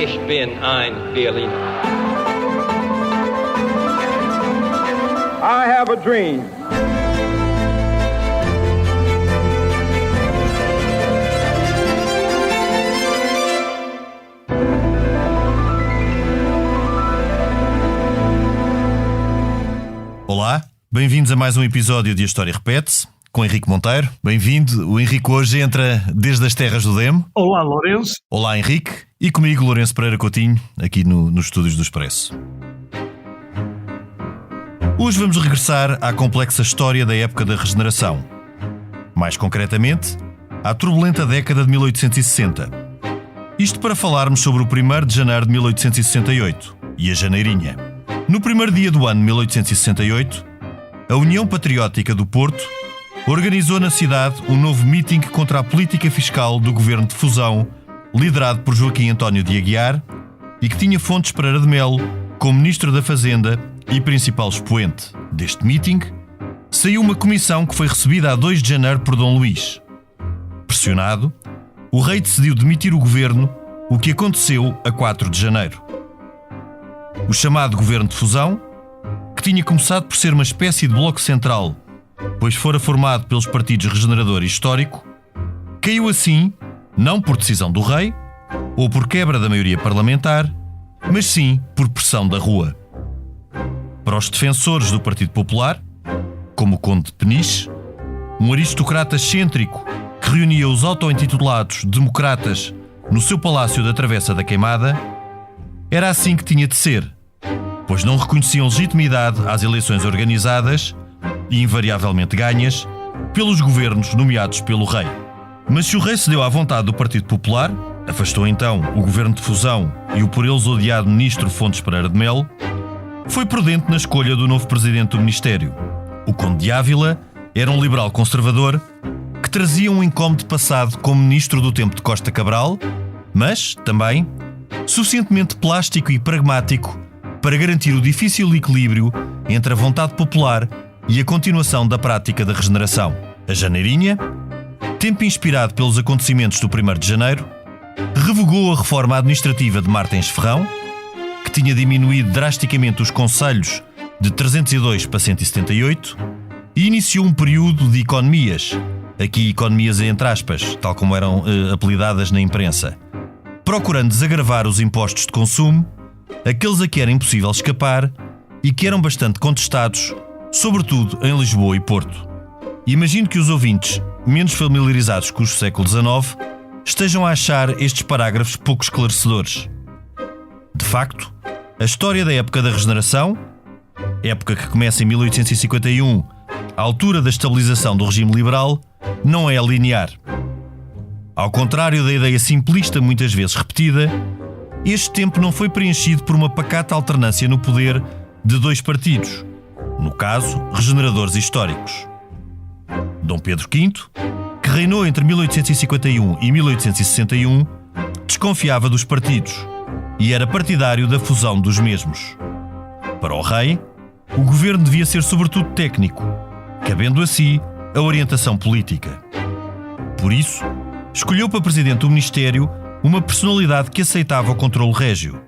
Ich bin ein Berliner. I have a dream. Olá, bem-vindos a mais um episódio de A História Repete-se, com Henrique Monteiro. Bem-vindo. O Henrique hoje entra desde as terras do Demo. Olá, Lourenço. Olá, Henrique. E comigo, Lourenço Pereira Coutinho, aqui nos estúdios do Expresso. Hoje vamos regressar à complexa história da época da Regeneração. Mais concretamente, à turbulenta década de 1860. Isto para falarmos sobre o 1º de janeiro de 1868 e a Janeirinha. No primeiro dia do ano de 1868, a União Patriótica do Porto organizou na cidade um novo meeting contra a política fiscal do governo de fusão, liderado por Joaquim António de Aguiar, e que tinha Fontes Pereira de Melo como Ministro da Fazenda e principal expoente. Deste meeting, saiu uma comissão que foi recebida a 2 de janeiro por Dom Luís. Pressionado, o rei decidiu demitir o governo, o que aconteceu a 4 de janeiro. O chamado Governo de Fusão, que tinha começado por ser uma espécie de bloco central, pois fora formado pelos partidos Regenerador e Histórico, caiu assim, não por decisão do rei, ou por quebra da maioria parlamentar, mas sim por pressão da rua. Para os defensores do Partido Popular, como o Conde de Peniche, um aristocrata excêntrico que reunia os auto-intitulados democratas no seu palácio da Travessa da Queimada, era assim que tinha de ser, pois não reconheciam legitimidade às eleições organizadas e invariavelmente ganhas pelos governos nomeados pelo rei. Mas se o rei cedeu à vontade do Partido Popular, afastou então o governo de fusão e o por eles odiado ministro Fontes Pereira de Melo, foi prudente na escolha do novo presidente do Ministério. O Conde de Ávila era um liberal conservador que trazia um incómodo passado como ministro do tempo de Costa Cabral, mas, também, suficientemente plástico e pragmático para garantir o difícil equilíbrio entre a vontade popular e a continuação da prática da regeneração. A Janeirinha, tempo inspirado pelos acontecimentos do 1º de janeiro, revogou a reforma administrativa de Martins Ferrão, que tinha diminuído drasticamente os concelhos de 302 para 178, e iniciou um período de economias, aqui economias entre aspas, tal como eram apelidadas na imprensa, procurando desagravar os impostos de consumo, aqueles a que era impossível escapar e que eram bastante contestados, sobretudo em Lisboa e Porto. Imagino que os ouvintes, menos familiarizados com o século XIX, estejam a achar estes parágrafos pouco esclarecedores. De facto, a história da época da Regeneração, época que começa em 1851, à altura da estabilização do regime liberal, não é linear. Ao contrário da ideia simplista muitas vezes repetida, este tempo não foi preenchido por uma pacata alternância no poder de dois partidos, no caso, regeneradores históricos. Dom Pedro V, que reinou entre 1851 e 1861, desconfiava dos partidos e era partidário da fusão dos mesmos. Para o rei, o governo devia ser sobretudo técnico, cabendo a si a orientação política. Por isso, escolheu para presidente do Ministério uma personalidade que aceitava o controle régio,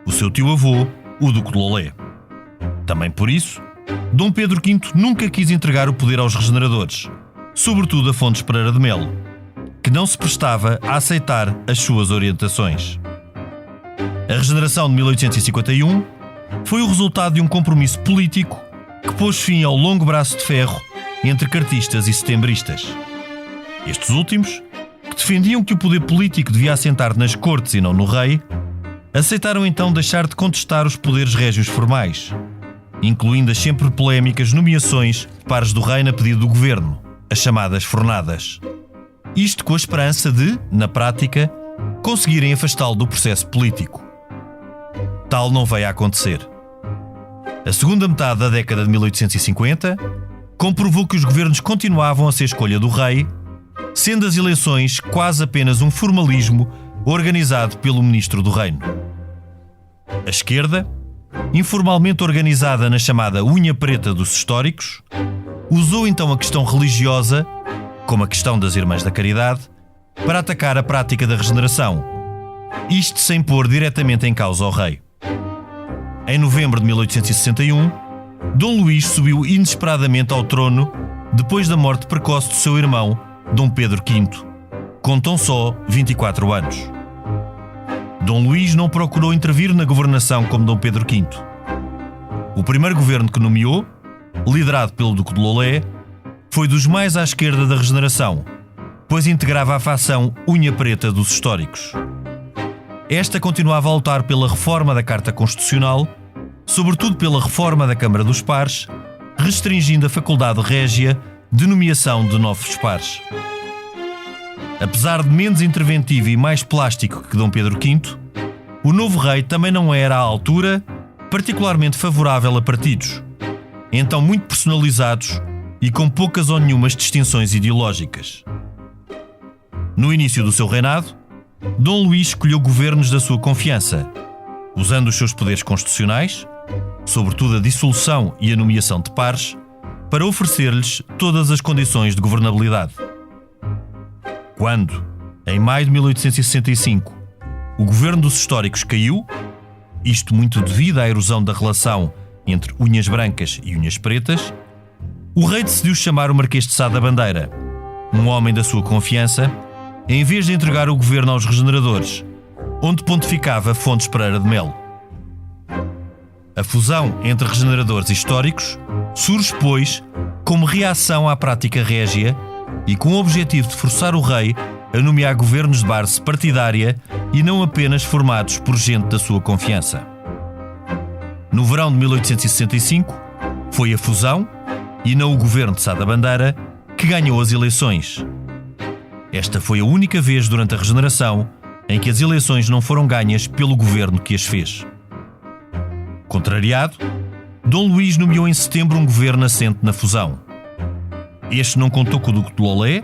o seu tio-avô, o Duque de Lolé. Também por isso, Dom Pedro V nunca quis entregar o poder aos regeneradores, sobretudo a Fontes Pereira de Melo, que não se prestava a aceitar as suas orientações. A regeneração de 1851 foi o resultado de um compromisso político que pôs fim ao longo braço de ferro entre cartistas e setembristas. Estes últimos, que defendiam que o poder político devia assentar nas cortes e não no rei, aceitaram então deixar de contestar os poderes régios formais, incluindo as sempre polémicas nomeações de pares do rei a pedido do governo, as chamadas fornadas. Isto com a esperança de, na prática, conseguirem afastá-lo do processo político. Tal não veio a acontecer. A segunda metade da década de 1850 comprovou que os governos continuavam a ser escolha do rei, sendo as eleições quase apenas um formalismo organizado pelo ministro do reino. A esquerda, informalmente organizada na chamada unha preta dos históricos, usou então a questão religiosa, como a questão das Irmãs da Caridade, para atacar a prática da regeneração, isto sem pôr diretamente em causa ao rei. Em novembro de 1861, Dom Luís subiu inesperadamente ao trono depois da morte precoce do seu irmão, Dom Pedro V, com tão só 24 anos. Dom Luís não procurou intervir na governação como Dom Pedro V. O primeiro governo que nomeou, liderado pelo Duque de Lolé, foi dos mais à esquerda da regeneração, pois integrava a facção unha preta dos históricos. Esta continuava a lutar pela reforma da Carta Constitucional, sobretudo pela reforma da Câmara dos Pares, restringindo a faculdade régia de nomeação de novos pares. Apesar de menos interventivo e mais plástico que Dom Pedro V, o novo rei também não era à altura particularmente favorável a partidos, então muito personalizados e com poucas ou nenhumas distinções ideológicas. No início do seu reinado, Dom Luís escolheu governos da sua confiança, usando os seus poderes constitucionais, sobretudo a dissolução e a nomeação de pares, para oferecer-lhes todas as condições de governabilidade. Quando, em maio de 1865, o governo dos históricos caiu, isto muito devido à erosão da relação entre unhas brancas e unhas pretas, o rei decidiu chamar o Marquês de Sá da Bandeira, um homem da sua confiança, em vez de entregar o governo aos regeneradores, onde pontificava Fontes Pereira de Melo. A fusão entre regeneradores e históricos surge, pois, como reação à prática régia e com o objetivo de forçar o rei a nomear governos de base partidária e não apenas formados por gente da sua confiança. No verão de 1865, foi a fusão, e não o governo de Sá da Bandeira, que ganhou as eleições. Esta foi a única vez durante a regeneração em que as eleições não foram ganhas pelo governo que as fez. Contrariado, Dom Luís nomeou em setembro um governo assente na fusão. Este não contou com o Duque de Lolé,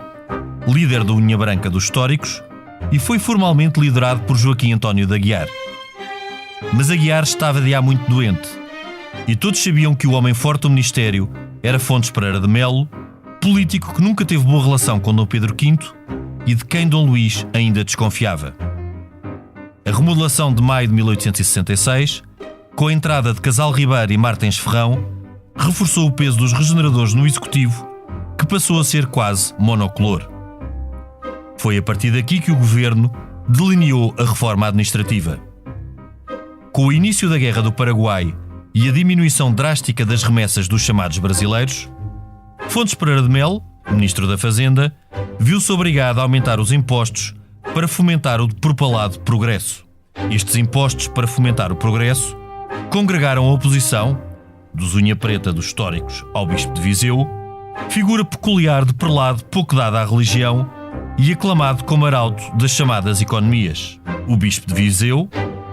líder da Unha Branca dos históricos, e foi formalmente liderado por Joaquim António de Aguiar. Mas Aguiar estava de há muito doente, e todos sabiam que o homem forte do ministério era Fontes Pereira de Melo, político que nunca teve boa relação com Dom Pedro V e de quem Dom Luís ainda desconfiava. A remodelação de maio de 1866, com a entrada de Casal Ribeiro e Martins Ferrão, reforçou o peso dos regeneradores no executivo, que passou a ser quase monocolor. Foi a partir daqui que o governo delineou a reforma administrativa. Com o início da Guerra do Paraguai e a diminuição drástica das remessas dos chamados brasileiros, Fontes Pereira de Melo, ministro da Fazenda, viu-se obrigado a aumentar os impostos para fomentar o propalado progresso. Estes impostos para fomentar o progresso congregaram a oposição, dos unha preta dos históricos ao bispo de Viseu, figura peculiar de prelado pouco dada à religião e aclamado como arauto das chamadas economias. O bispo de Viseu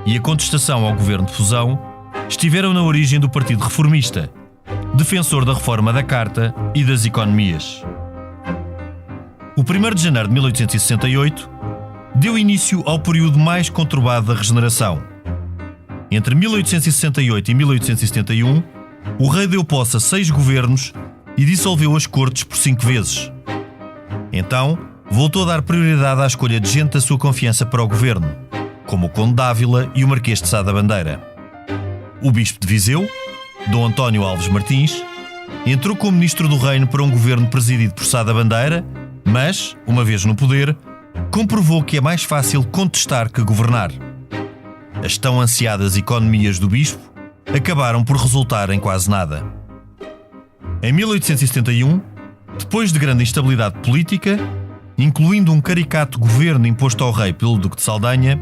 e a contestação ao governo de fusão estiveram na origem do Partido Reformista, defensor da reforma da Carta e das economias. O 1º de janeiro de 1868 deu início ao período mais conturbado da regeneração. Entre 1868 e 1871, o rei deu posse a 6 governos e dissolveu as cortes por 5 vezes. Então, voltou a dar prioridade à escolha de gente da sua confiança para o governo, como o Conde d'Ávila e o Marquês de Sá da Bandeira. O bispo de Viseu, Dom António Alves Martins, entrou como ministro do reino para um governo presidido por Sá da Bandeira, mas, uma vez no poder, comprovou que é mais fácil contestar que governar. As tão ansiadas economias do bispo acabaram por resultar em quase nada. Em 1871, depois de grande instabilidade política, incluindo um caricato governo imposto ao rei pelo Duque de Saldanha,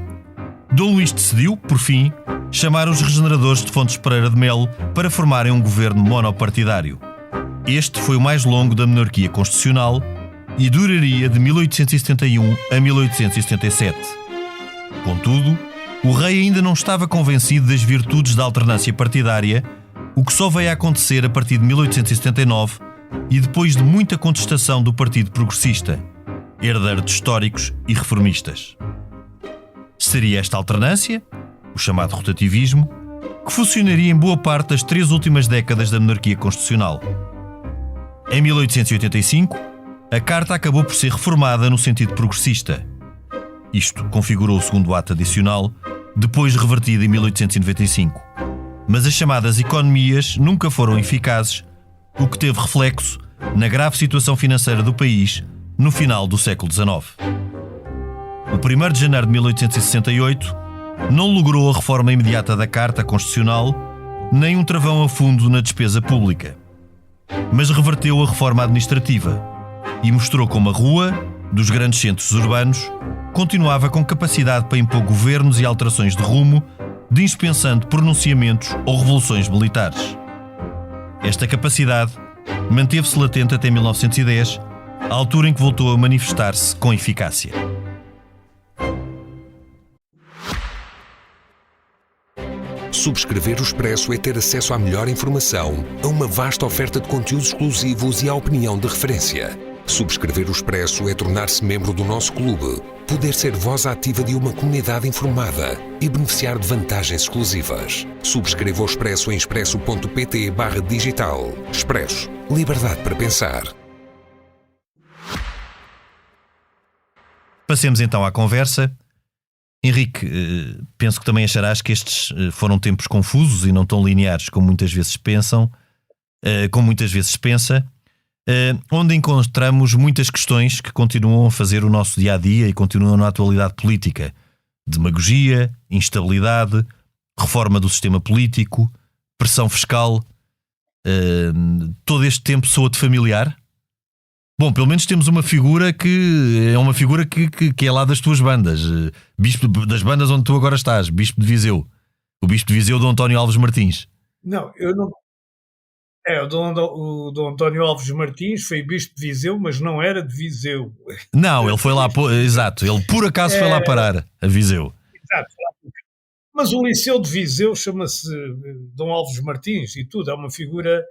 Dom Luís decidiu, por fim, chamar os regeneradores de Fontes Pereira de Melo para formarem um governo monopartidário. Este foi o mais longo da monarquia constitucional e duraria de 1871 a 1877. Contudo, o rei ainda não estava convencido das virtudes da alternância partidária, o que só veio a acontecer a partir de 1879 e depois de muita contestação do Partido Progressista, herdeiro de históricos e reformistas. Seria esta alternância, o chamado rotativismo, que funcionaria em boa parte das 3 últimas décadas da monarquia constitucional. Em 1885, a Carta acabou por ser reformada no sentido progressista. Isto configurou o segundo ato adicional, depois revertido em 1895. Mas as chamadas economias nunca foram eficazes, o que teve reflexo na grave situação financeira do país no final do século XIX. O 1º de janeiro de 1868 não logrou a reforma imediata da Carta Constitucional, nem um travão a fundo na despesa pública. Mas reverteu a reforma administrativa e mostrou como a rua, dos grandes centros urbanos, continuava com capacidade para impor governos e alterações de rumo, dispensando pronunciamentos ou revoluções militares. Esta capacidade manteve-se latente até 1910, a altura em que voltou a manifestar-se com eficácia. Subscrever o Expresso é ter acesso à melhor informação, a uma vasta oferta de conteúdos exclusivos e à opinião de referência. Subscrever o Expresso é tornar-se membro do nosso clube, poder ser voz ativa de uma comunidade informada e beneficiar de vantagens exclusivas. Subscreva o Expresso em expresso.pt/digital. Expresso. Liberdade para pensar. Passemos então à conversa. Henrique, penso que também acharás que estes foram tempos confusos e não tão lineares como muitas vezes se pensa, onde encontramos muitas questões que continuam a fazer o nosso dia-a-dia e continuam na atualidade política. Demagogia, instabilidade, reforma do sistema político, pressão fiscal. Todo este tempo soa-te familiar? Bom, pelo menos temos uma figura que é lá das tuas bandas. Bispo das bandas onde tu agora estás, Bispo de Viseu. O Bispo de Viseu, Dom António Alves Martins. Não, eu não... o Dom António Alves Martins foi Bispo de Viseu, mas não era de Viseu. Não, ele foi lá, exato, ele por acaso foi lá parar, a Viseu. Exato. Mas o Liceu de Viseu chama-se Dom Alves Martins e tudo, é uma figura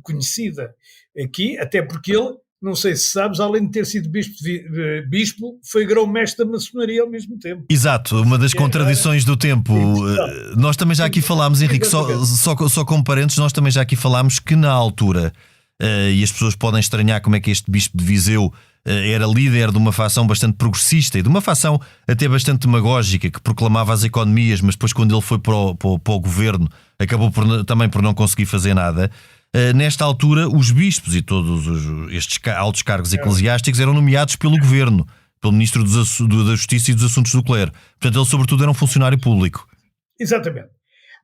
conhecida aqui, até porque ele, não sei se sabes, além de ter sido bispo, foi grão-mestre da maçonaria ao mesmo tempo. Exato, uma das contradições do tempo. Nós também já aqui falámos, Henrique, só como parentes, nós também já aqui falámos que na altura, e as pessoas podem estranhar como é que este Bispo de Viseu era líder de uma facção bastante progressista e de uma facção até bastante demagógica que proclamava as economias, mas depois quando ele foi para o governo acabou também por não conseguir fazer nada. Nesta altura, os bispos e todos estes altos cargos eclesiásticos eram nomeados pelo governo, pelo Ministro da Justiça e dos Assuntos do Clero. Portanto, ele sobretudo era um funcionário público. Exatamente.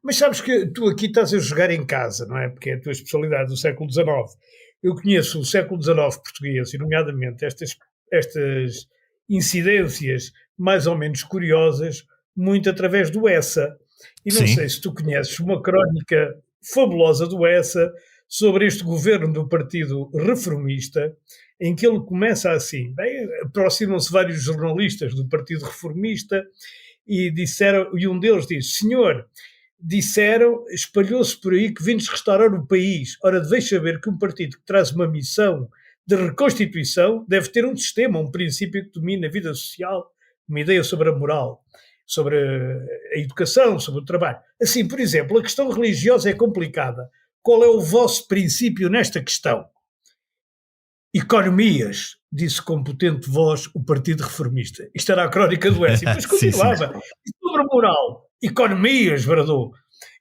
Mas sabes que tu aqui estás a jogar em casa, não é? Porque é a tua especialidade do século XIX. Eu conheço o século XIX português, e nomeadamente estas incidências mais ou menos curiosas, muito através do Essa. E não sei se tu conheces uma crónica fabulosa do Essa sobre este governo do Partido Reformista, em que ele começa assim. Aproximam-se vários jornalistas do Partido Reformista e um deles diz: senhor, disseram, espalhou-se por aí que vindes restaurar o país. Ora, deveis saber que um partido que traz uma missão de reconstituição deve ter um sistema, um princípio que domina a vida social, uma ideia sobre a moral, sobre a educação, sobre o trabalho. Assim, por exemplo, a questão religiosa é complicada. Qual é o vosso princípio nesta questão? Economias, disse com potente voz o Partido Reformista. Isto era a crónica do S. E depois continuava. E sobre moral? Economias, bradou.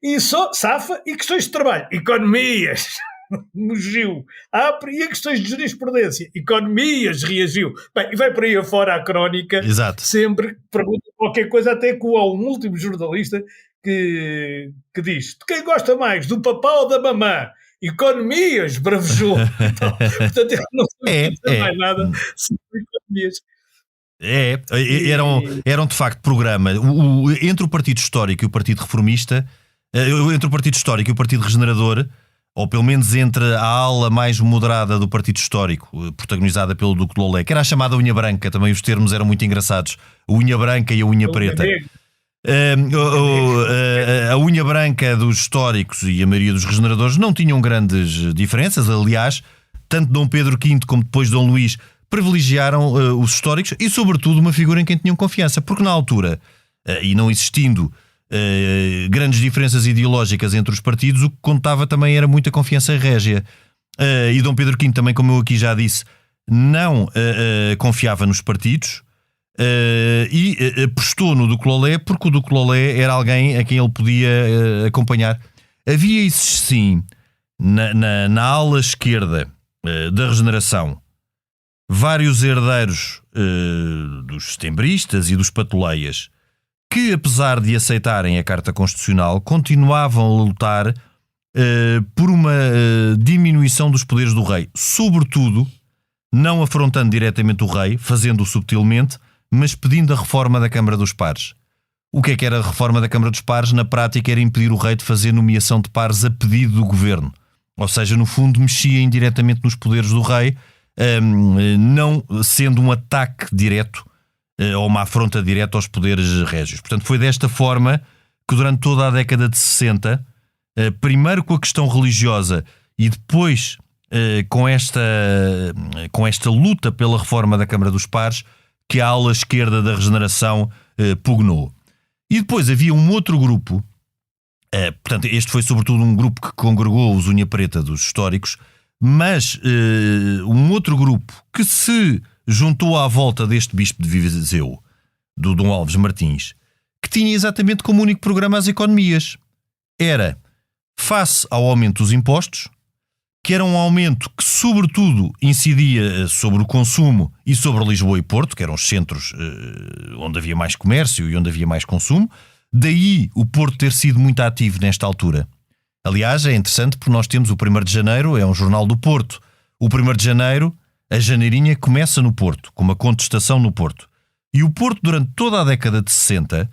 E só safa e questões de trabalho. Economias. Mugiu. E a questões de jurisprudência. Economias, reagiu. Bem, e vai por aí afora a crónica. Exato. Sempre pergunta qualquer coisa, até que há um último jornalista que diz: de quem gosta mais, do papá ou da mamã? Economias, bravejou. Então, portanto, eu não sei mais nada sobre economias. Eram de facto programa entre o Partido Histórico e o Partido Reformista, entre o Partido Histórico e o Partido Regenerador, ou pelo menos entre a ala mais moderada do Partido Histórico, protagonizada pelo Duque de Lolé, que era a chamada unha branca, também os termos eram muito engraçados, a unha branca e a unha preta. A unha branca dos históricos e a maioria dos regeneradores não tinham grandes diferenças. Aliás, tanto Dom Pedro V como depois Dom Luís privilegiaram os históricos e sobretudo uma figura em quem tinham confiança, porque na altura, e não existindo grandes diferenças ideológicas entre os partidos, o que contava também era muita confiança régia. E Dom Pedro V também, como eu aqui já disse, não confiava nos partidos. E apostou no Duque Lolé porque o Duque Lolé era alguém a quem ele podia acompanhar. Havia isso sim, na ala esquerda da Regeneração, vários herdeiros dos setembristas e dos patoleias que, apesar de aceitarem a Carta Constitucional, continuavam a lutar por uma diminuição dos poderes do rei, sobretudo não afrontando diretamente o rei, fazendo-o subtilmente, mas pedindo a reforma da Câmara dos Pares. O que era a reforma da Câmara dos Pares? Na prática era impedir o rei de fazer nomeação de pares a pedido do governo. Ou seja, no fundo mexia indiretamente nos poderes do rei, não sendo um ataque direto ou uma afronta direta aos poderes régios. Portanto, foi desta forma que durante toda a década de 60, primeiro com a questão religiosa e depois com esta luta pela reforma da Câmara dos Pares, que a ala esquerda da Regeneração pugnou. E depois havia um outro grupo, portanto este foi sobretudo um grupo que congregou os unha preta dos históricos, mas um outro grupo que se juntou à volta deste bispo de Viseu, do Dom Alves Martins, que tinha exatamente como único programa as economias. Era, face ao aumento dos impostos, que era um aumento que sobretudo incidia sobre o consumo e sobre Lisboa e Porto, que eram os centros onde havia mais comércio e onde havia mais consumo. Daí o Porto ter sido muito ativo nesta altura. Aliás, é interessante porque nós temos o 1º de Janeiro, é um jornal do Porto. O 1º de Janeiro, a janeirinha começa no Porto, com uma contestação no Porto. E o Porto, durante toda a década de 60,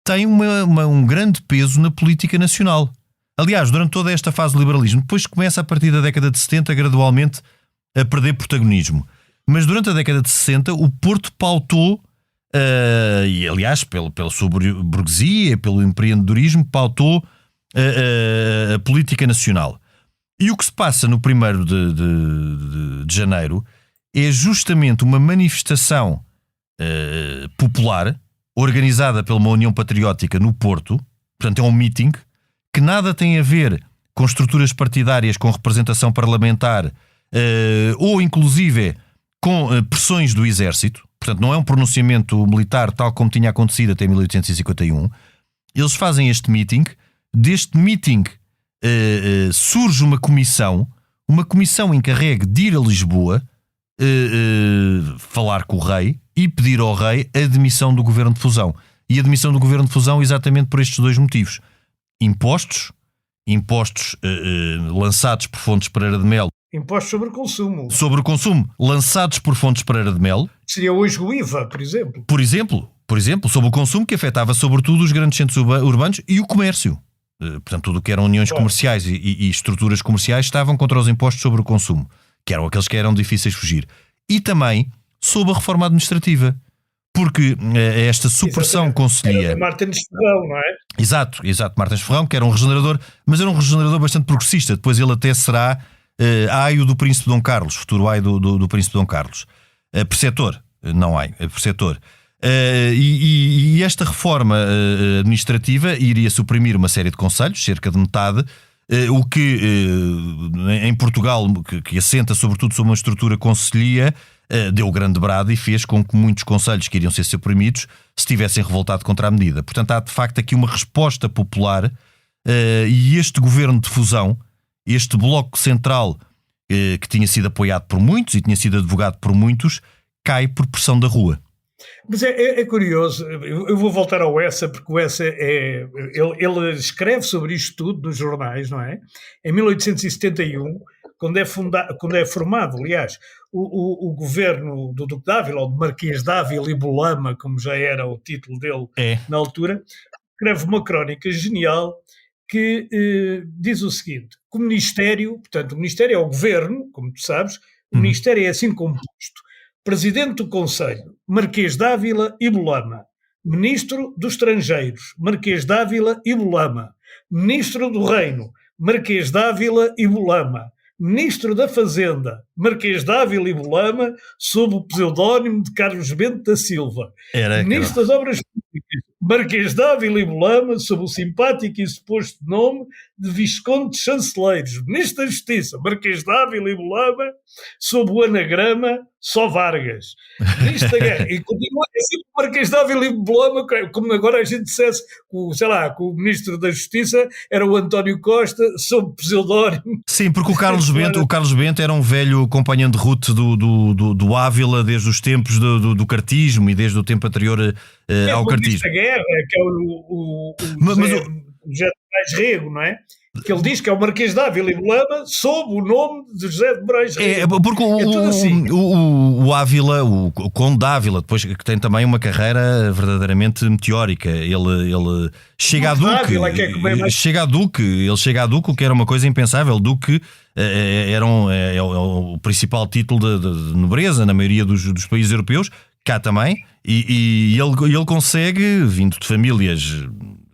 tem um grande peso na política nacional. Aliás, durante toda esta fase do liberalismo, depois começa a partir da década de 70 gradualmente a perder protagonismo. Mas durante a década de 60 o Porto pautou, e aliás pela sua burguesia, pelo empreendedorismo, pautou a política nacional. E o que se passa no 1º de janeiro é justamente uma manifestação popular organizada pela uma União Patriótica no Porto, portanto é um meeting, que nada tem a ver com estruturas partidárias, com representação parlamentar ou inclusive com pressões do exército. Portanto, não é um pronunciamento militar tal como tinha acontecido até 1851. Eles fazem este meeting. Deste meeting surge uma comissão encarregue de ir a Lisboa falar com o rei e pedir ao rei a demissão do governo de fusão. E a demissão do governo de fusão exatamente por estes dois motivos. Impostos lançados por Fontes Pereira de Melo. Impostos sobre o consumo. Sobre o consumo, lançados por Fontes Pereira de Melo. Seria hoje o IVA, por exemplo. Por exemplo, sobre o consumo, que afetava sobretudo os grandes centros urbanos e o comércio. Portanto, tudo o que eram uniões comerciais e estruturas comerciais estavam contra os impostos sobre o consumo, que eram aqueles que eram difíceis de fugir. E também sobre a reforma administrativa. Porque esta supressão conselhia... Martins Ferrão, não é? Exato, Martins Ferrão, que era um regenerador, mas era um regenerador bastante progressista. Depois ele até será aio do Príncipe Dom Carlos, futuro aio do Príncipe Dom Carlos. Preceptor, não aio, preceptor. E esta reforma administrativa iria suprimir uma série de concelhos, cerca de metade, o que em Portugal, que assenta sobretudo sobre uma estrutura concelhia, deu grande brado e fez com que muitos concelhos que iriam ser suprimidos se tivessem revoltado contra a medida. Portanto, há de facto aqui uma resposta popular e este governo de fusão, este bloco central que tinha sido apoiado por muitos e tinha sido advogado por muitos, cai por pressão da rua. Mas é curioso, eu vou voltar ao Essa, porque o Essa ele escreve sobre isto tudo nos jornais, não é? Em 1871, quando é formado, aliás, o governo do Duque de Ávila, ou do Marquês de Ávila e Bolama, como já era o título dele na altura, escreve uma crónica genial que diz o seguinte: que o Ministério, portanto, o Ministério é o governo, como tu sabes, o Ministério é assim composto: Presidente do Conselho, Marquês de Ávila e Bolama; Ministro dos Estrangeiros, Marquês de Ávila e Bolama; Ministro do Reino, Marquês de Ávila e Bolama; Ministro da Fazenda, Marquês de Ávila e Bolama, sob o pseudónimo de Carlos Bento da Silva; Ministro das Obras Públicas, Marquês de Ávila e Bolama, sob o simpático e suposto nome de Viscondes Chanceleiros, Ministro da Justiça, Marquês de Ávila e Bolama, sob o anagrama Só Vargas. Ministro da Guerra. E continua sempre o Marquês de Ávila e Bolama, como agora a gente dissesse, que o Ministro da Justiça era o António Costa, sob pseudónimo. Sim, porque o Carlos Bento era um velho companheiro de ruta do Ávila desde os tempos do cartismo e desde o tempo anterior ao cartismo. Da Guerra, que é o José de Moraes Rego, não é? Que ele diz que é o Marquês de Ávila e Bolama sob o nome de José de Moraes Rego. Porque o Ávila, o Conde de Ávila, depois que tem também uma carreira verdadeiramente meteórica, ele chega a Duque, ele chega a Duque, o que era uma coisa impensável. Duque é o principal título de nobreza na maioria dos países europeus, cá também, e ele consegue, vindo de famílias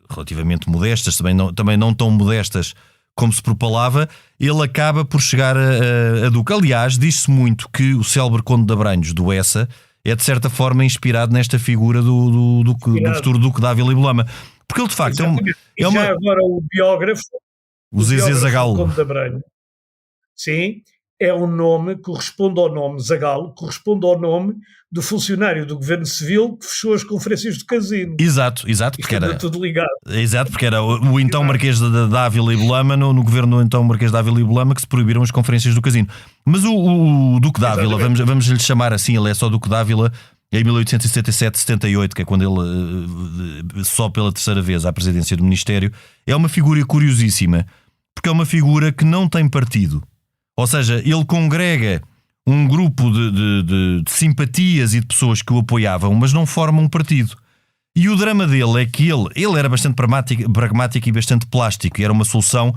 relativamente modestas, também não tão modestas como se propalava, ele acaba por chegar a Duque. Aliás, diz-se muito que o célebre Conde de Abranhos, do Essa, é de certa forma inspirado nesta figura do futuro Duque de Ávila e Bolama. Porque ele de facto é uma... Já agora o biógrafo... O Zezé Zagalo. Conde de Abranhos. Sim, é um nome, corresponde ao nome, Zagalo, corresponde ao nome do funcionário do Governo Civil que fechou as conferências do Casino. Exato, porque era tudo ligado. Exato, porque era o então Marquês de Ávila e Bolama, no governo do então Marquês de Ávila e Bolama, que se proibiram as conferências do Casino. Mas o Duque de Ávila, vamos lhe chamar assim, ele é só Duque de Ávila em 1877-78, que é quando ele só pela terceira vez à presidência do Ministério, é uma figura curiosíssima, porque é uma figura que não tem partido. Ou seja, ele congrega um grupo de simpatias e de pessoas que o apoiavam, mas não forma um partido. E o drama dele é que ele era bastante pragmático e bastante plástico, e era uma solução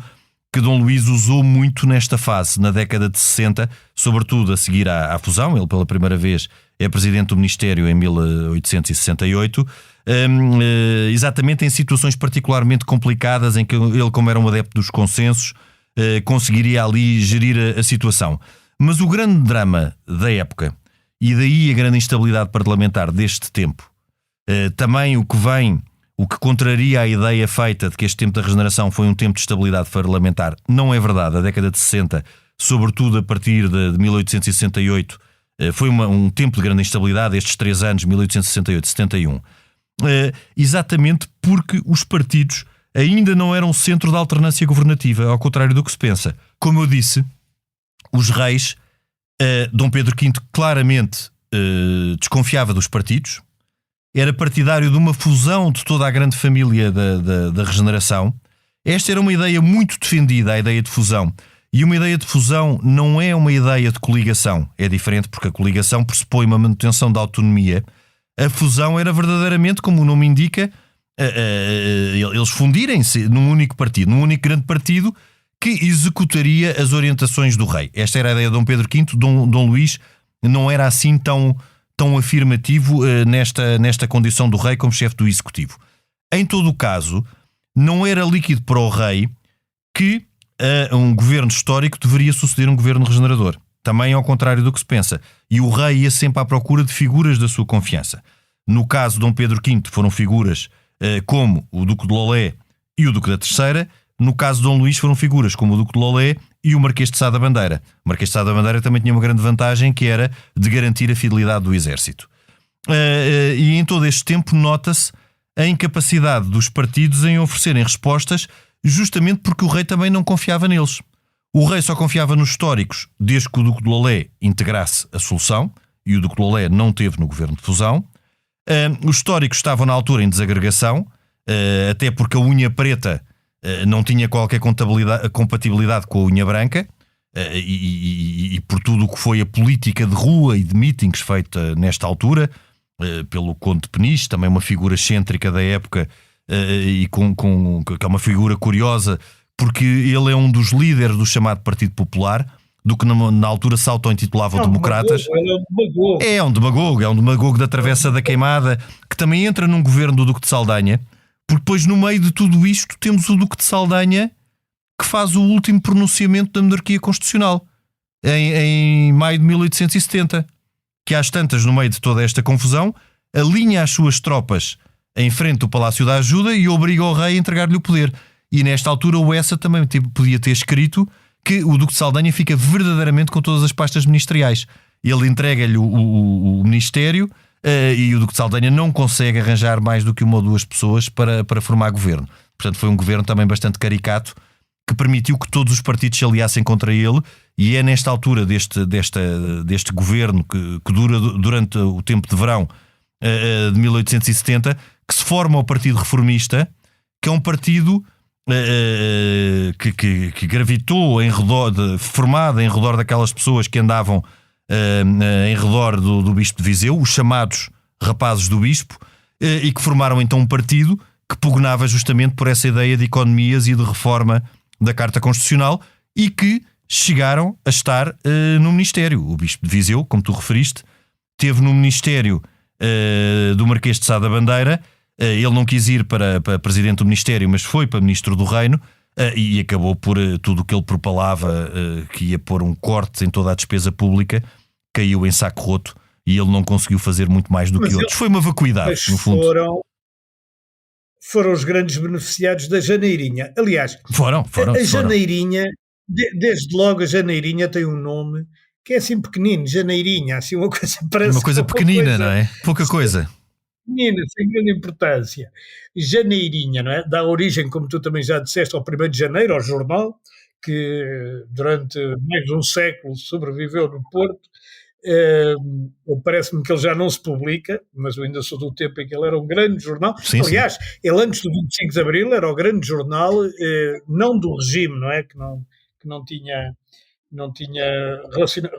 que Dom Luís usou muito nesta fase, na década de 60, sobretudo a seguir à fusão. Ele pela primeira vez é presidente do Ministério em 1868, exatamente em situações particularmente complicadas, em que ele, como era um adepto dos consensos, conseguiria ali gerir a situação. Mas o grande drama da época, e daí a grande instabilidade parlamentar deste tempo, também o que contraria a ideia feita de que este tempo da regeneração foi um tempo de estabilidade parlamentar, não é verdade. A década de 60, sobretudo a partir de 1868, foi um tempo de grande instabilidade, estes 3 anos, 1868-71, exatamente porque os partidos ainda não eram centro da alternância governativa, ao contrário do que se pensa. Como eu disse, os reis, Dom Pedro V claramente desconfiava dos partidos, era partidário de uma fusão de toda a grande família da regeneração. Esta era uma ideia muito defendida, a ideia de fusão. E uma ideia de fusão não é uma ideia de coligação. É diferente, porque a coligação pressupõe uma manutenção da autonomia. A fusão era verdadeiramente, como o nome indica, eles fundirem-se num único partido, num único grande partido que executaria as orientações do rei. Esta era a ideia de Dom Pedro V. Dom Luís não era assim tão afirmativo nesta condição do rei como chefe do executivo. Em todo o caso, não era líquido para o rei que um governo histórico deveria suceder um governo regenerador. Também ao contrário do que se pensa. E o rei ia sempre à procura de figuras da sua confiança. No caso de Dom Pedro V foram figuras como o Duque de Lolé e o Duque da Terceira. No caso de Dom Luís foram figuras como o Duque de Lolé e o Marquês de Sá da Bandeira. O Marquês de Sá da Bandeira também tinha uma grande vantagem, que era de garantir a fidelidade do exército. E em todo este tempo nota-se a incapacidade dos partidos em oferecerem respostas, justamente porque o rei também não confiava neles. O rei só confiava nos históricos desde que o Duque de Lolé integrasse a solução, e o Duque de Lolé não teve no governo de fusão. Os históricos estavam na altura em desagregação, até porque a unha preta não tinha qualquer compatibilidade com a unha branca, e por tudo o que foi a política de rua e de meetings feita nesta altura, pelo Conde de Peniche, também uma figura excêntrica da época, e que é uma figura curiosa, porque ele é um dos líderes do chamado Partido Popular, do que na altura se auto-intitulavam democratas. É um demagogo da Travessa da Queimada, que também entra num governo do Duque de Saldanha, porque depois no meio de tudo isto temos o Duque de Saldanha, que faz o último pronunciamento da monarquia constitucional em maio de 1870, que às tantas, no meio de toda esta confusão, alinha as suas tropas em frente do Palácio da Ajuda e obriga o rei a entregar-lhe o poder. e nesta altura o Essa também podia ter escrito que o Duque de Saldanha fica verdadeiramente com todas as pastas ministeriais. Ele entrega-lhe o ministério e o Duque de Saldanha não consegue arranjar mais do que uma ou duas pessoas para formar governo. Portanto, foi um governo também bastante caricato que permitiu que todos os partidos se aliassem contra ele, e é nesta altura deste governo que dura durante o tempo de verão de 1870 que se forma o Partido Reformista, que é um partido que gravitou formado em redor daquelas pessoas que andavam em redor do Bispo de Viseu, os chamados rapazes do Bispo, e que formaram então um partido que pugnava justamente por essa ideia de economias e de reforma da Carta Constitucional, e que chegaram a estar no Ministério. O Bispo de Viseu, como tu referiste, esteve no Ministério do Marquês de Sá da Bandeira. Ele não quis ir para Presidente do Ministério, mas foi para Ministro do Reino, e acabou por tudo o que ele propalava, que ia pôr um corte em toda a despesa pública, caiu em saco roto, e ele não conseguiu fazer muito mais do que outros. Foi uma vacuidade, no fundo. Foram os grandes beneficiados da Janeirinha. Aliás, a Janeirinha, desde logo a Janeirinha tem um nome que é assim pequenino, Janeirinha, assim uma coisa parece... Uma coisa pequenina, não é? Pouca coisa. Pequenina, sem grande importância. Janeirinha, não é? Dá origem, como tu também já disseste, ao 1º de Janeiro, ao jornal, que durante mais de um século sobreviveu no Porto. Parece-me que ele já não se publica, mas eu ainda sou do tempo em que ele era um grande jornal. Sim, aliás, sim. Ele antes do 25 de Abril era o grande jornal, não do regime, não é? Que não tinha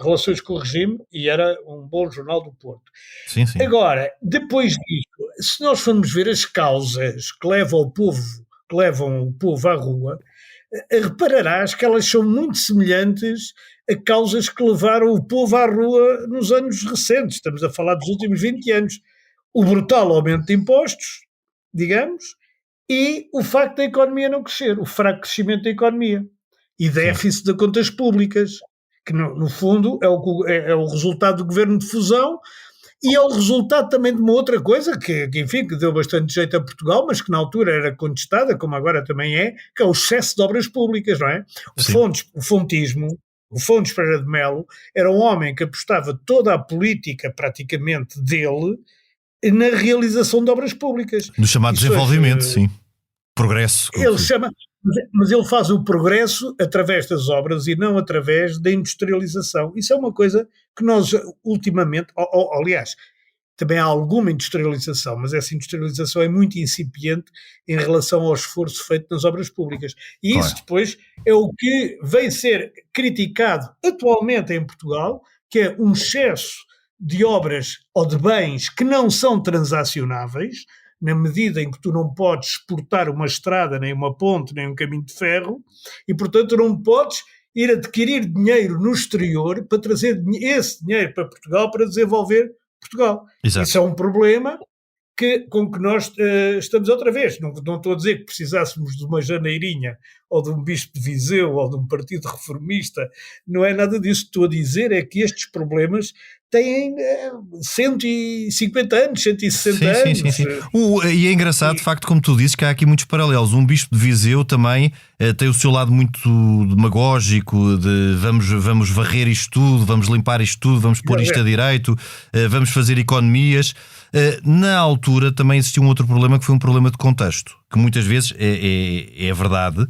relações com o regime, e era um bom jornal do Porto. Sim, sim. Agora, depois disso, se nós formos ver as causas que levam o povo à rua, repararás que elas são muito semelhantes a causas que levaram o povo à rua nos anos recentes. Estamos a falar dos últimos 20 anos. O brutal aumento de impostos, digamos, e o facto da economia não crescer, o fraco crescimento da economia e déficit de contas públicas, que no fundo é o resultado do governo de fusão, e é o resultado também de uma outra coisa que deu bastante jeito a Portugal, mas que na altura era contestada, como agora também é, que é o excesso de obras públicas, não é? O fontismo, o Fontes Pereira de Melo, era um homem que apostava toda a política, praticamente, dele na realização de obras públicas. No chamado desenvolvimento, sim. Progresso. Mas ele faz o progresso através das obras e não através da industrialização. Isso é uma coisa que nós ultimamente, aliás, também há alguma industrialização, mas essa industrialização é muito incipiente em relação ao esforço feito nas obras públicas. E isso depois é o que vem ser criticado atualmente em Portugal, que é um excesso de obras ou de bens que não são transacionáveis, na medida em que tu não podes exportar uma estrada, nem uma ponte, nem um caminho de ferro, e portanto não podes ir adquirir dinheiro no exterior para trazer esse dinheiro para Portugal para desenvolver Portugal. Exato. Isso é um problema com que nós estamos outra vez. Não estou a dizer que precisássemos de uma Janeirinha ou de um Bispo de Viseu ou de um partido reformista, não é nada disso. Estou a dizer é que estes problemas têm 150 anos, 160 anos. Sim. E é engraçado, de facto, como tu dizes, que há aqui muitos paralelos. Um Bispo de Viseu também tem o seu lado muito demagógico, de vamos varrer isto tudo, vamos limpar isto tudo, vamos pôr isto a direito, vamos fazer economias. Na altura também existiu um outro problema, que foi um problema de contexto, que muitas vezes é verdade.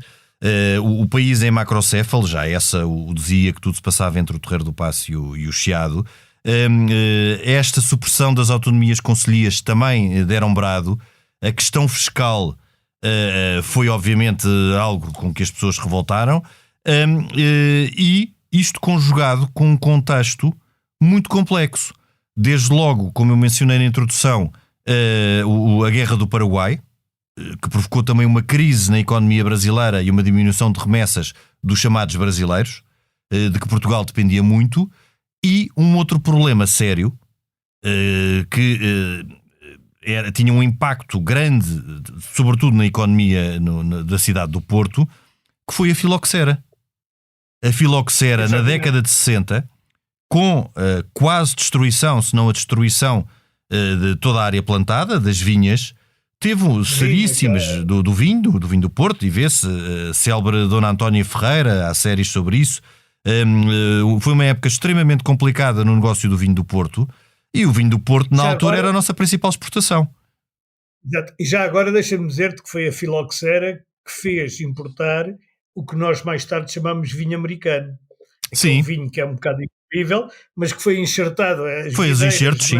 O país é macrocéfalo, já o dizia que tudo se passava entre o Terreiro do Paço e o Chiado. Esta supressão das autonomias concelhias também deram brado. A questão fiscal foi obviamente algo com que as pessoas revoltaram, e isto conjugado com um contexto muito complexo. Desde logo, como eu mencionei na introdução, a Guerra do Paraguai, que provocou também uma crise na economia brasileira e uma diminuição de remessas dos chamados brasileiros, de que Portugal dependia muito, e um outro problema sério, que tinha um impacto grande, sobretudo na economia da cidade do Porto, que foi a filoxera. A filoxera, na década de 60, com quase destruição, se não a destruição de toda a área plantada, das vinhas, Teve seríssimas do vinho do Porto, e vê-se a célebre Dona Antónia Ferreira, há séries sobre isso. Foi uma época extremamente complicada no negócio do vinho do Porto, e o vinho do Porto na altura era a nossa principal exportação. Exato. E já agora deixa-me dizer-te que foi a Filoxera que fez importar o que nós mais tarde chamamos vinho americano. Sim. Um vinho que é um bocado incrível, mas que foi enxertado. Foi os enxertos, sim.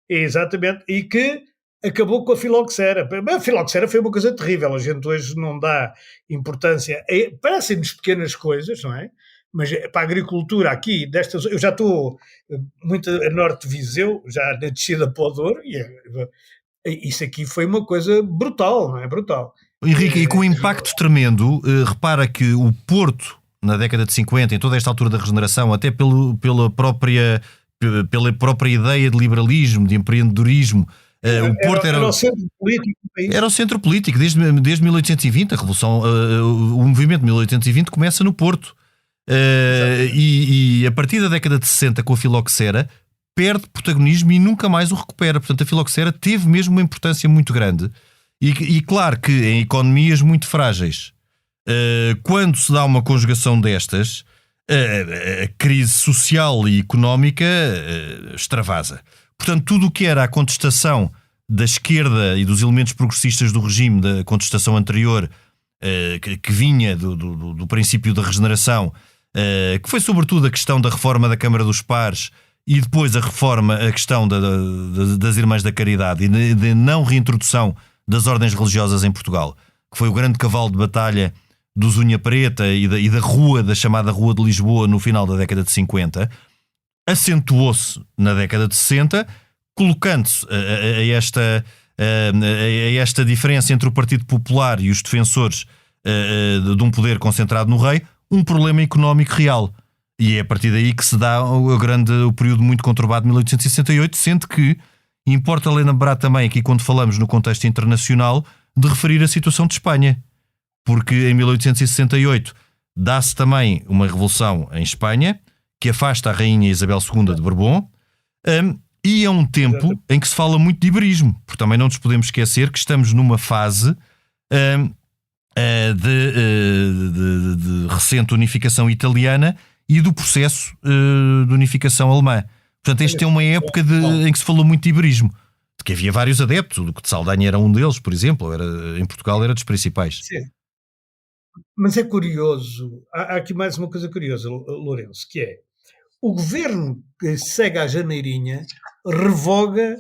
Exatamente, e que acabou com a Filoxera. A Filoxera foi uma coisa terrível, a gente hoje não dá importância, parecem-nos pequenas coisas, não é? Mas para a agricultura aqui, eu já estou muito a norte de Viseu, já na descida para o Douro, e isso aqui foi uma coisa brutal, não é? Brutal. Henrique, e com um impacto tremendo, repara que o Porto, na década de 50, em toda esta altura da regeneração, até pela própria ideia de liberalismo, de empreendedorismo, o Porto era o centro político do país. Era o centro político, desde 1820, a Revolução, o movimento de 1820 começa no Porto. E a partir da década de 60, com a Filoxera, perde protagonismo e nunca mais o recupera. Portanto, a Filoxera teve mesmo uma importância muito grande. E claro que em economias muito frágeis, quando se dá uma conjugação destas, a crise social e económica extravasa. Portanto, tudo o que era a contestação da esquerda e dos elementos progressistas do regime, da contestação anterior, que vinha do princípio da regeneração, que foi sobretudo a questão da reforma da Câmara dos Pares e depois a questão das Irmãs da Caridade e de não reintrodução das ordens religiosas em Portugal, que foi o grande cavalo de batalha dos Unha Preta e da chamada Rua de Lisboa no final da década de 50, acentuou-se na década de 60, colocando-se a esta diferença entre o Partido Popular e os defensores de um poder concentrado no rei, um problema económico real. E é a partir daí que se dá o período muito conturbado de 1868, sendo que importa lembrar também, aqui quando falamos no contexto internacional, de referir a situação de Espanha. Porque em 1868 dá-se também uma revolução em Espanha, que afasta a rainha Isabel II de Borbón, e é um tempo em que se fala muito de iberismo, porque também não nos podemos esquecer que estamos numa fase de recente unificação italiana e do processo de unificação alemã. Portanto, esta é uma época em que se falou muito de iberismo, de que havia vários adeptos, o Duque de Saldanha era um deles, por exemplo, em Portugal era dos principais. Sim. Mas é curioso, há aqui mais uma coisa curiosa, Lourenço, que é o governo que segue à janeirinha revoga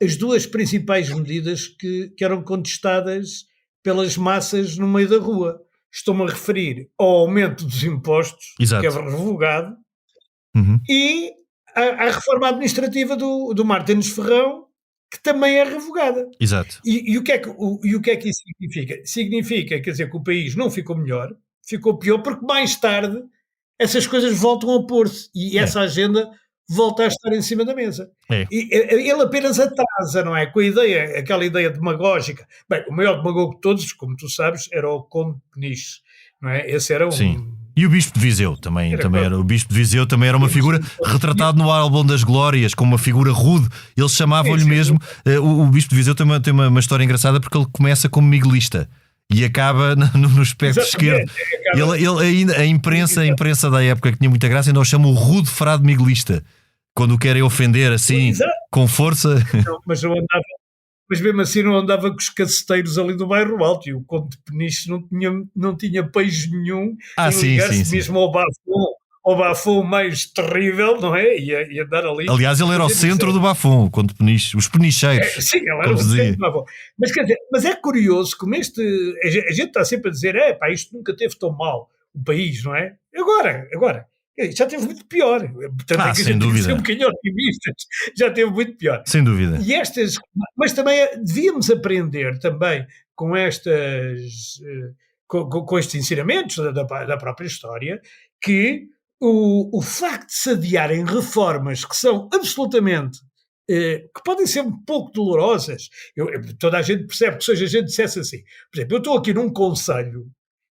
as duas principais medidas que eram contestadas pelas massas no meio da rua. Estou-me a referir ao aumento dos impostos, Exato, que é revogado, e à reforma administrativa do Martins Ferrão, que também é revogada. Exato. E o que é que isso significa? Significa, quer dizer, que o país não ficou melhor, ficou pior, porque mais tarde essas coisas voltam a pôr-se e essa agenda volta a estar em cima da mesa. E ele apenas atrasa, não é? Com a ideia, aquela ideia demagógica. Bem, o maior demagogo de todos, como tu sabes, era o Conde de Peniche, não é? Esse era um... Sim. E o Bispo de Viseu também era. O Bispo de Viseu também era uma figura retratado no Álbum das Glórias, como uma figura rude. Eles chamavam-lhe mesmo. O Bispo de Viseu tem uma história engraçada porque ele começa como miguelista e acaba no espectro esquerdo. A imprensa da época, que tinha muita graça, ainda o chama o rude frade miguelista, quando o querem ofender assim, com força. Não, mas mesmo assim não andava com os caceteiros ali do Bairro Alto, e o Conde de Peniche não tinha peixe nenhum em ligar-se mesmo ao Bafão mais terrível, não é? E andar ali. Aliás, ele era o centro do Bafão, o Conde de Peniche, os penicheiros. Sim, ele era o centro do Bafão. Mas quer dizer, é curioso como a gente está sempre a dizer, isto nunca teve tão mal, o país, não é? Agora. Já teve muito pior. Portanto, sem dúvida. Ser um bocadinho otimistas, já teve muito pior. Sem dúvida. Mas também devíamos aprender também com estes ensinamentos da própria história, que o facto de se adiarem reformas que são absolutamente que podem ser um pouco dolorosas. Toda a gente percebe que, seja a gente dissesse assim, por exemplo, eu estou aqui num concelho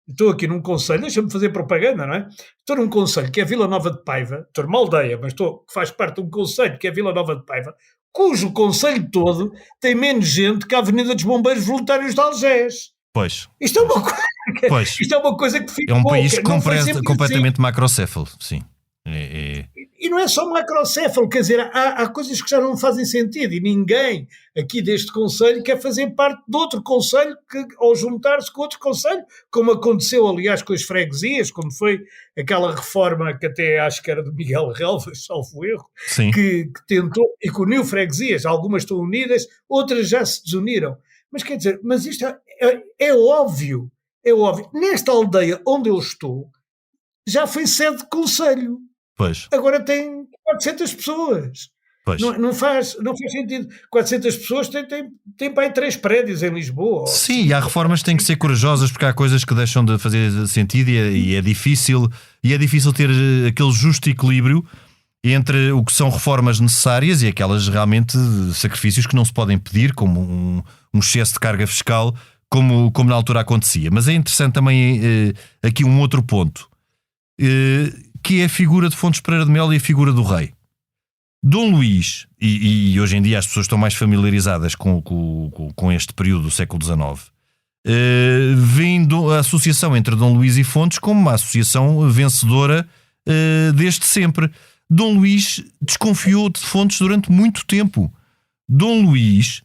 Estou aqui num concelho, deixa-me fazer propaganda, não é? Estou num concelho que é Vila Nova de Paiva, estou numa aldeia, mas que faz parte de um concelho que é Vila Nova de Paiva, cujo concelho todo tem menos gente que a Avenida dos Bombeiros Voluntários de Algés. Pois. Isto é uma coisa, Pois. isto é uma coisa que fica É um pouca, país não foi sempre completamente assim. macrocéfalo, sim. E não é só macrocéfalo, quer dizer, há coisas que já não fazem sentido e ninguém aqui deste concelho quer fazer parte de outro concelho ou juntar-se com outro concelho, como aconteceu, aliás, com as freguesias, como foi aquela reforma que até acho que era de Miguel Relvas, salvo erro, Sim. que tentou e que uniu freguesias. Algumas estão unidas, outras já se desuniram. Mas quer dizer, mas isto é óbvio, é óbvio. Nesta aldeia onde eu estou, já foi sede de concelho. Pois. Agora tem 400 pessoas. Pois. Não faz sentido. 400 pessoas têm para aí 3 prédios em Lisboa. Sim, e há reformas que têm que ser corajosas porque há coisas que deixam de fazer sentido e é difícil ter aquele justo equilíbrio entre o que são reformas necessárias e aquelas realmente sacrifícios que não se podem pedir, como um excesso de carga fiscal, como na altura acontecia. Mas é interessante também aqui um outro ponto, que é a figura de Fontes Pereira de Melo e a figura do rei. Dom Luís, e hoje em dia as pessoas estão mais familiarizadas com este período do século XIX, vendo a associação entre Dom Luís e Fontes como uma associação vencedora desde sempre. Dom Luís desconfiou de Fontes durante muito tempo. Dom Luís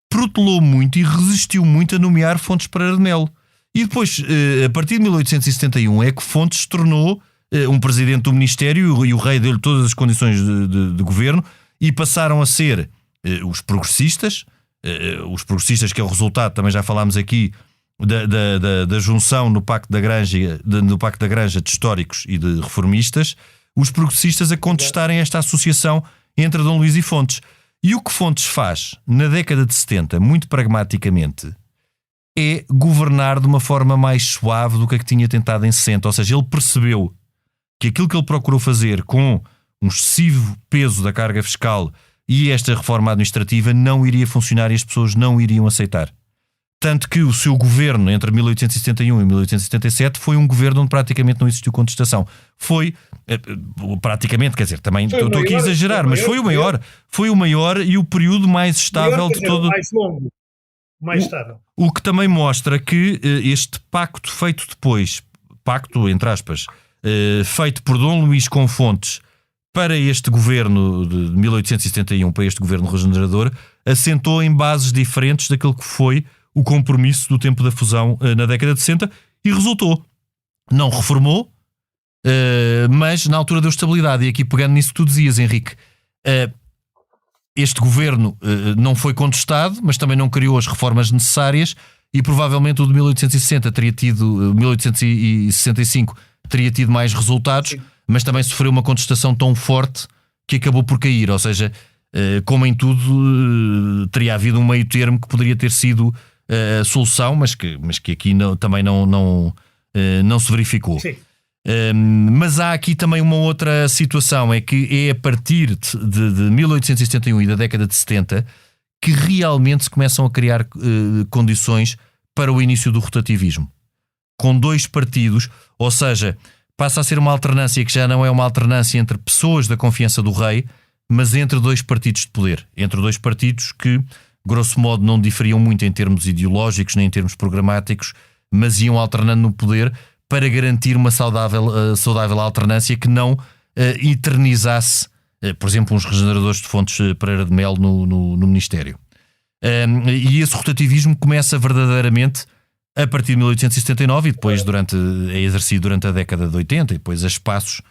protelou muito e resistiu muito a nomear Fontes Pereira de Melo. E depois, a partir de 1871, é que Fontes se tornou um presidente do Ministério e o rei deu-lhe todas as condições de governo e passaram a ser os progressistas que é o resultado, também já falámos aqui, da junção no Pacto da Granja de históricos e de reformistas, os progressistas a contestarem esta associação entre Dom Luís e Fontes. E o que Fontes faz na década de 70, muito pragmaticamente, é governar de uma forma mais suave do que a que tinha tentado em 60. Ou seja, ele percebeu que aquilo que ele procurou fazer com um excessivo peso da carga fiscal e esta reforma administrativa não iria funcionar e as pessoas não iriam aceitar. Tanto que o seu governo entre 1871 e 1877 foi um governo onde praticamente não existiu contestação. Foi, praticamente, quer dizer, também estou aqui a exagerar, mas foi o maior e o período mais estável de todo. Mais longo, mais estável. O que também mostra que este pacto feito depois, pacto entre aspas, feito por Dom Luís com Fontes para este governo de 1871, para este governo regenerador, assentou em bases diferentes daquilo que foi o compromisso do tempo da fusão na década de 60 e resultou. Não reformou, mas na altura deu estabilidade. E aqui pegando nisso que tu dizias, Henrique, este governo não foi contestado, mas também não criou as reformas necessárias e provavelmente o de 1865 teria tido mais resultados. Sim. Mas também sofreu uma contestação tão forte que acabou por cair. Ou seja, como em tudo, teria havido um meio termo que poderia ter sido a solução, mas que aqui também não se verificou. Sim. Mas há aqui também uma outra situação, é que é a partir de 1871 e da década de 70 que realmente se começam a criar condições para o início do rotativismo. Com 2 partidos, ou seja, passa a ser uma alternância que já não é uma alternância entre pessoas da confiança do rei, mas entre 2 partidos de poder. Entre 2 partidos que, grosso modo, não diferiam muito em termos ideológicos nem em termos programáticos, mas iam alternando no poder para garantir uma saudável alternância que não eternizasse, por exemplo, uns regeneradores de Fontes Pereira de Melo no Ministério. E esse rotativismo começa verdadeiramente a partir de 1879 e depois é exercido durante a década de 80 e depois a espaços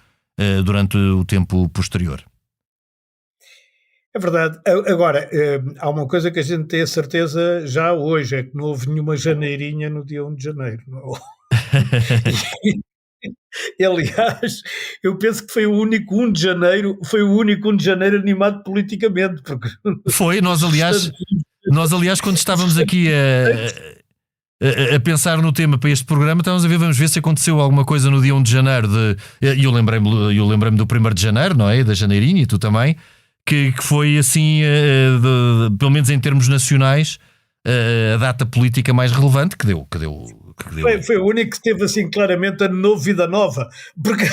durante o tempo posterior. É verdade. Agora, há uma coisa que a gente tem a certeza já hoje, é que não houve nenhuma janeirinha no dia 1 de janeiro. Não. Aliás, eu penso que foi o único 1 de janeiro animado politicamente. Porque foi, nós aliás, quando estávamos aqui a pensar no tema para este programa, estávamos a ver, vamos ver se aconteceu alguma coisa no dia 1 de janeiro. E eu lembrei-me do 1º de janeiro, não é? Da janeirinha, e tu também, que foi assim, pelo menos em termos nacionais, a data política mais relevante, que que deu. Foi o único que teve assim claramente ano novo, vida nova, porque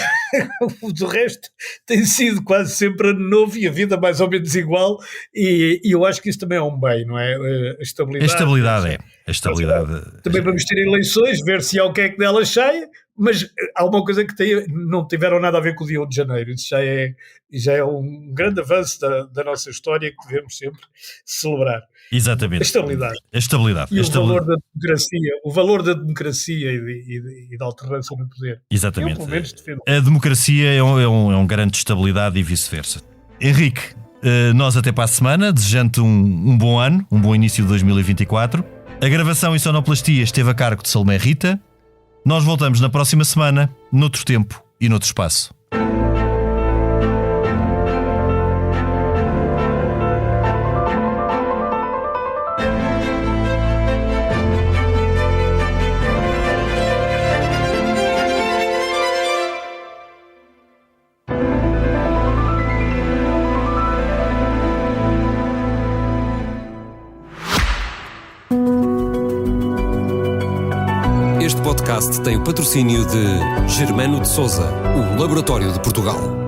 o resto tem sido quase sempre ano novo e a vida mais ou menos igual, e eu acho que isso também é um bem, não é? A estabilidade. A estabilidade. Também vamos ter eleições, ver se há o que é que delas sai, mas há uma coisa que não tiveram nada a ver com o dia 1 de janeiro. Isso já é um grande avanço da nossa história que devemos sempre celebrar. Exatamente. A estabilidade. E o valor da democracia e da alternância no poder. Exatamente. Eu, pelo menos, defendo. A democracia é um garante de estabilidade e vice-versa. Henrique, nós até para a semana, desejando um bom ano, um bom início de 2024. A gravação e sonoplastia esteve a cargo de Salomé Rita. Nós voltamos na próxima semana, noutro tempo e noutro espaço. Este podcast tem o patrocínio de Germano de Sousa, o Laboratório de Portugal.